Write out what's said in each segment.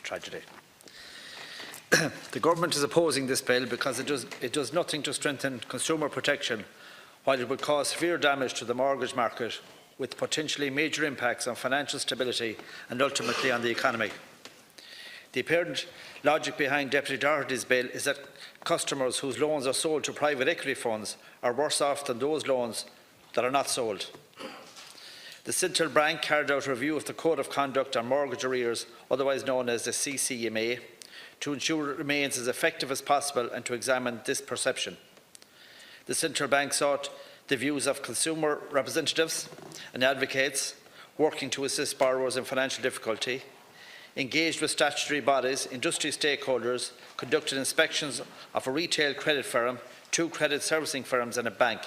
tragedy. The Government is opposing this bill because it does nothing to strengthen consumer protection, while it would cause severe damage to the mortgage market, with potentially major impacts on financial stability and ultimately on the economy. The apparent logic behind Deputy Doherty's bill is that customers whose loans are sold to private equity funds are worse off than those loans that are not sold. The Central Bank carried out a review of the Code of Conduct on Mortgage Arrears, otherwise known as the CCMA, to ensure it remains as effective as possible and to examine this perception. The Central Bank sought the views of consumer representatives and advocates working to assist borrowers in financial difficulty, engaged with statutory bodies, industry stakeholders, conducted inspections of a retail credit firm, 2 credit servicing firms and a bank.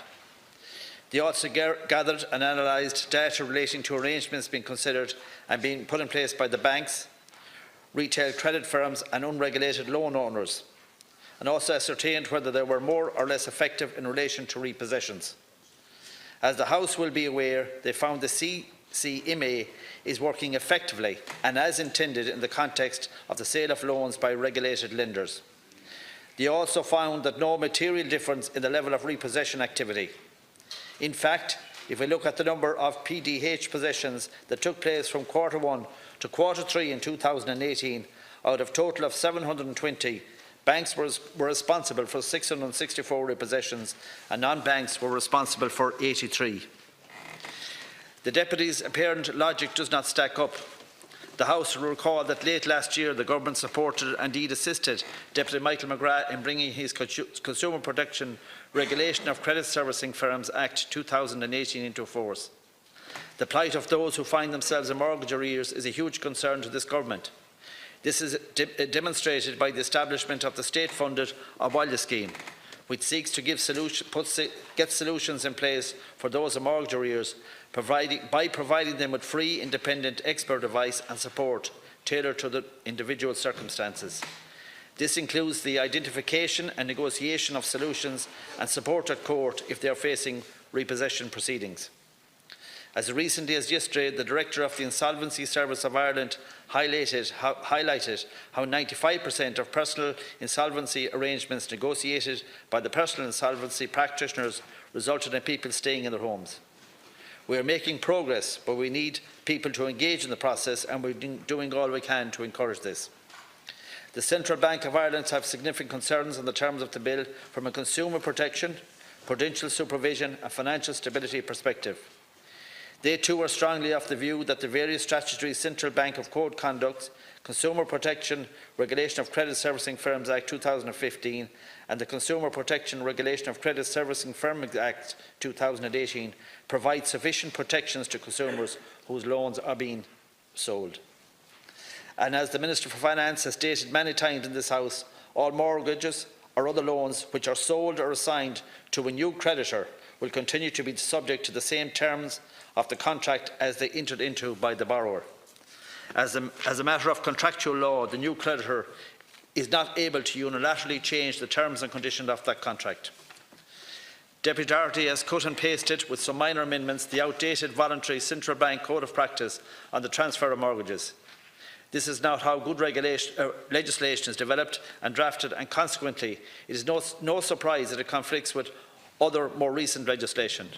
They also gathered and analysed data relating to arrangements being considered and being put in place by the banks, retail credit firms and unregulated loan owners, and also ascertained whether they were more or less effective in relation to repossessions. As the House will be aware, they found the CCMA is working effectively and as intended in the context of the sale of loans by regulated lenders. They also found that no material difference in the level of repossession activity. In fact, if we look at the number of PDH possessions that took place from Q1 to Q3 in 2018, out of a total of 720, banks were responsible for 664 repossessions and non-banks were responsible for 83. The Deputy's apparent logic does not stack up. The House will recall that late last year the Government supported and indeed assisted Deputy Michael McGrath in bringing his Consumer Protection Regulation of Credit Servicing Firms Act 2018 into force. The plight of those who find themselves in mortgage arrears is a huge concern to this Government. This is demonstrated by the establishment of the state-funded Awalya scheme, which seeks to get solutions in place for those in mortgage arrears by providing them with free, independent expert advice and support tailored to the individual circumstances. This includes the identification and negotiation of solutions and support at court if they are facing repossession proceedings. As recently as yesterday, the Director of the Insolvency Service of Ireland highlighted how 95% of personal insolvency arrangements negotiated by the personal insolvency practitioners resulted in people staying in their homes. We are making progress, but we need people to engage in the process, and we are doing all we can to encourage this. The Central Bank of Ireland have significant concerns on the terms of the bill from a consumer protection, prudential supervision and financial stability perspective. They too are strongly of the view that the various statutory Central Bank of Code Conducts, Consumer Protection Regulation of Credit Servicing Firms Act 2015 and the Consumer Protection Regulation of Credit Servicing Firms Act 2018 provide sufficient protections to consumers whose loans are being sold. And as the Minister for Finance has stated many times in this House, all mortgages or other loans which are sold or assigned to a new creditor will continue to be subject to the same terms of the contract as they entered into by the borrower. As a matter of contractual law, the new creditor is not able to unilaterally change the terms and conditions of that contract. Deputy Doherty has cut and pasted, with some minor amendments, the outdated voluntary Central Bank Code of Practice on the transfer of mortgages. This is not how good legislation is developed and drafted, and consequently it is no surprise that it conflicts with other more recent legislation.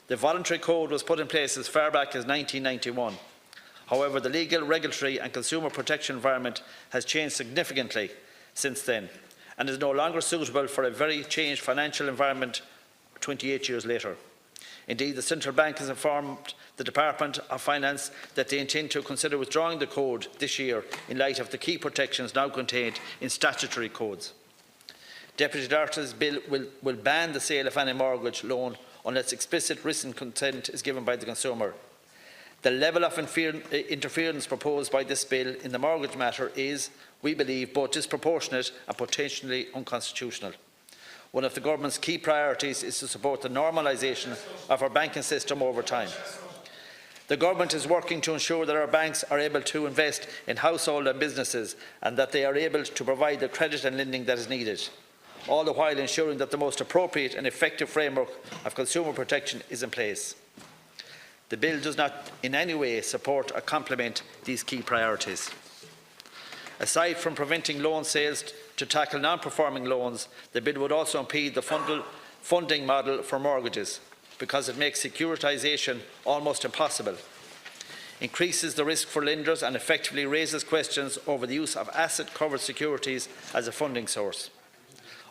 The voluntary code was put in place as far back as 1991. However, the legal, regulatory and consumer protection environment has changed significantly since then and is no longer suitable for a very changed financial environment 28 years later. Indeed, the Central Bank has informed the Department of Finance that they intend to consider withdrawing the code this year in light of the key protections now contained in statutory codes. Deputy Doherty's bill will ban the sale of any mortgage loan unless explicit written consent is given by the consumer. The level of interference proposed by this bill in the mortgage matter is, we believe, both disproportionate and potentially unconstitutional. One of the Government's key priorities is to support the normalisation of our banking system over time. The Government is working to ensure that our banks are able to invest in households and businesses and that they are able to provide the credit and lending that is needed, all the while ensuring that the most appropriate and effective framework of consumer protection is in place. The bill does not in any way support or complement these key priorities. Aside from preventing loan sales to tackle non-performing loans, the bill would also impede the funding model for mortgages because it makes securitisation almost impossible, increases the risk for lenders and effectively raises questions over the use of asset-covered securities as a funding source.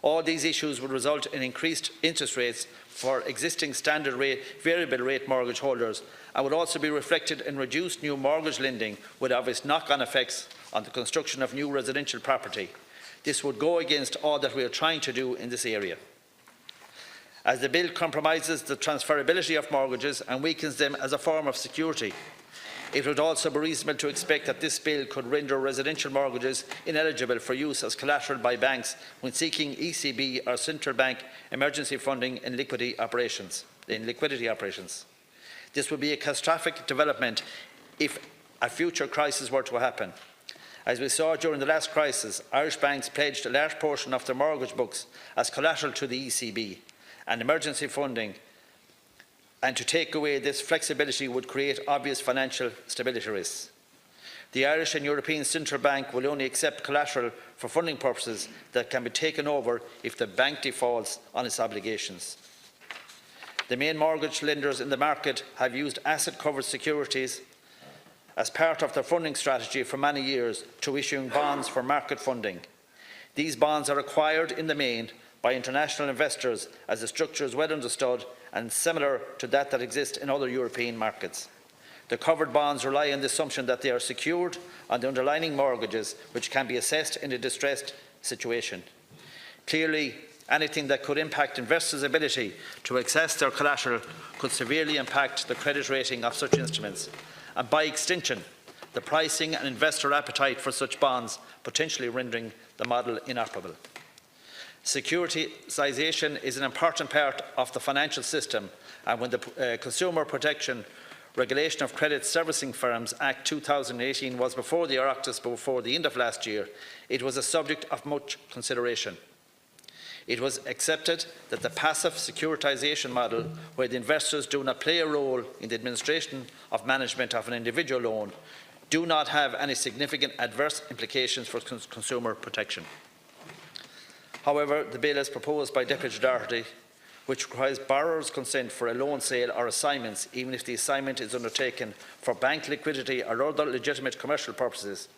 All these issues would result in increased interest rates for existing standard rate, variable rate mortgage holders, and would also be reflected in reduced new mortgage lending with obvious knock-on effects on the construction of new residential property. This would go against all that we are trying to do in this area, as the bill compromises the transferability of mortgages and weakens them as a form of security. It would also be reasonable to expect that this bill could render residential mortgages ineligible for use as collateral by banks when seeking ECB or central bank emergency funding in liquidity operations. This would be a catastrophic development if a future crisis were to happen. As we saw during the last crisis, Irish banks pledged a large portion of their mortgage books as collateral to the ECB and emergency funding, and to take away this flexibility would create obvious financial stability risks. The Irish and European Central Bank will only accept collateral for funding purposes that can be taken over if the bank defaults on its obligations. The main mortgage lenders in the market have used asset-covered securities as part of their funding strategy for many years to issuing bonds for market funding. These bonds are acquired in the main by international investors, as the structure is well understood and similar to that exists in other European markets. The covered bonds rely on the assumption that they are secured on the underlying mortgages, which can be assessed in a distressed situation. Clearly, anything that could impact investors' ability to access their collateral could severely impact the credit rating of such instruments, and by extension, the pricing and investor appetite for such bonds, potentially rendering the model inoperable. Securitisation is an important part of the financial system, and when the Consumer Protection Regulation of Credit Servicing Firms Act 2018 was before the Oireachtas before the end of last year, it was a subject of much consideration. It was accepted that the passive securitisation model, where the investors do not play a role in the administration of management of an individual loan, do not have any significant adverse implications for consumer protection. However, the bill as proposed by Deputy Doherty, which requires borrower's consent for a loan sale or assignments, even if the assignment is undertaken for bank liquidity or other legitimate commercial purposes,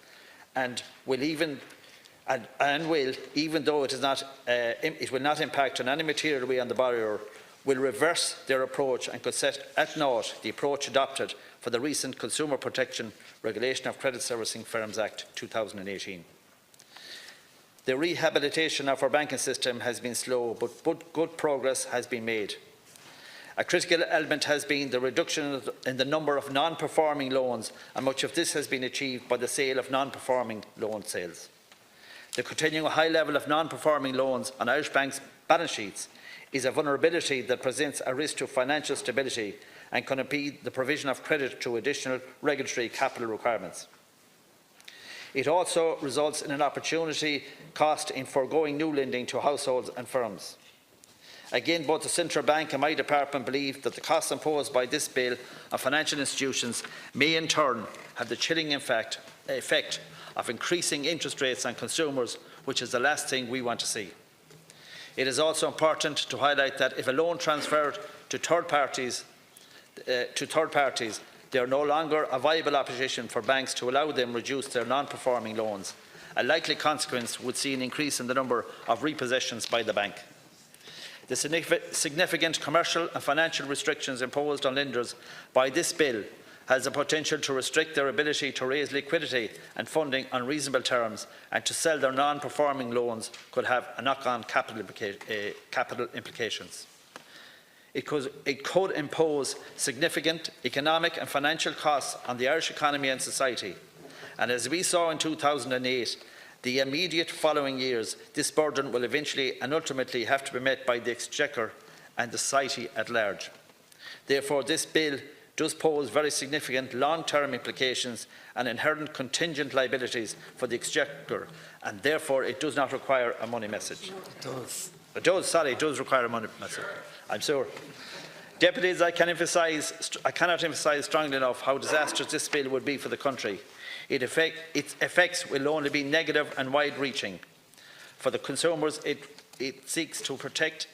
and will, even though it will not impact in any material way on the borrower, will reverse their approach and could set at naught the approach adopted for the recent Consumer Protection Regulation of Credit Servicing Firms Act 2018. The rehabilitation of our banking system has been slow, but good progress has been made. A critical element has been the reduction in the number of non-performing loans, and much of this has been achieved by the sale of non-performing loan sales. The continuing high level of non-performing loans on Irish banks' balance sheets is a vulnerability that presents a risk to financial stability and can impede the provision of credit through additional regulatory capital requirements. It also results in an opportunity cost in foregoing new lending to households and firms. Again, both the Central Bank and my department believe that the costs imposed by this bill on financial institutions may in turn have the chilling effect of increasing interest rates on consumers, which is the last thing we want to see. It is also important to highlight that if a loan transferred to third parties, they are no longer a viable opposition for banks to allow them to reduce their non-performing loans. A likely consequence would see an increase in the number of repossessions by the bank. The significant commercial and financial restrictions imposed on lenders by this bill has the potential to restrict their ability to raise liquidity and funding on reasonable terms, and to sell their non-performing loans could have a knock-on capital implications. It could impose significant economic and financial costs on the Irish economy and society. And as we saw in 2008, the immediate following years, this burden will eventually and ultimately have to be met by the Exchequer and the society at large. Therefore, this bill does pose very significant long-term implications and inherent contingent liabilities for the Exchequer, and therefore it does not require a money message. It does require a money message, I'm sure. Deputies, I cannot emphasise strongly enough how disastrous this bill would be for the country. Its effects will only be negative and wide-reaching. For the consumers it seeks to protect,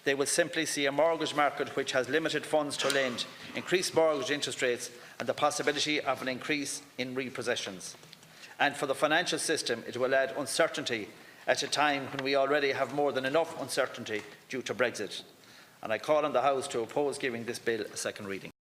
they will simply see a mortgage market which has limited funds to lend, increased mortgage interest rates and the possibility of an increase in repossessions. And for the financial system, it will add uncertainty at a time when we already have more than enough uncertainty due to Brexit. And I call on the House to oppose giving this bill a second reading.